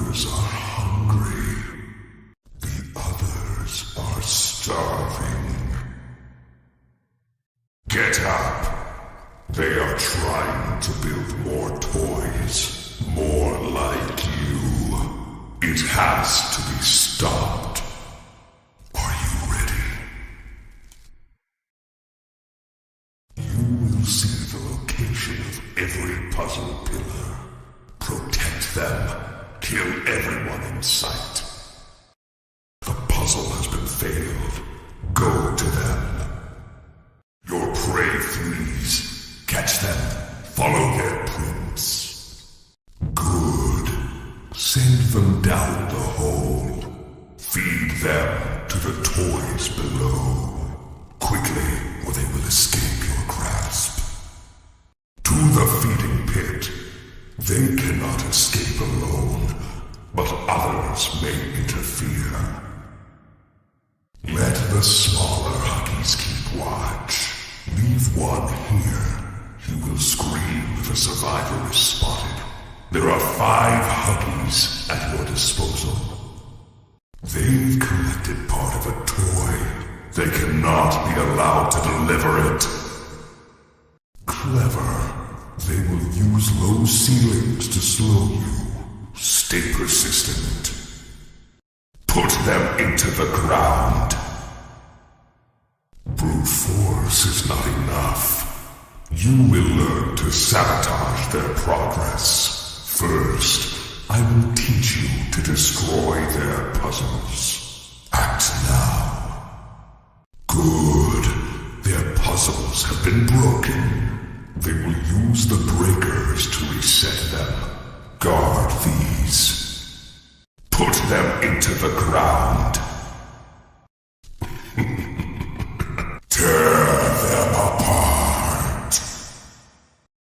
others are hungry. The others are starving. Get up! They are trying to build more toys, more like you. It has to be stopped. Are you ready? You will see the location of every puzzle pillar. Protect them. Kill everyone in sight. The puzzle has been failed. Go to them. Your prey flees. Catch them. Follow their prints. Good. Send them down the hole. Feed them to the toys below. Quickly, or they will escape your grasp. To the feeding pit. They cannot escape alone, but others may interfere. Let the smaller Huggies keep watch. Leave one here. He will scream if a survivor is spotted. There are 5 Huggies at your disposal. They've collected part of a toy. They cannot be allowed to deliver it. Clever. They will use low ceilings to slow you. Stay persistent. Put them into the ground. Brute force is not enough. You will learn to sabotage their progress. First, I will teach you to destroy their puzzles. Act now. Good. Their puzzles have been broken. They will use the breakers to reset them. Guard these. Put them into the ground.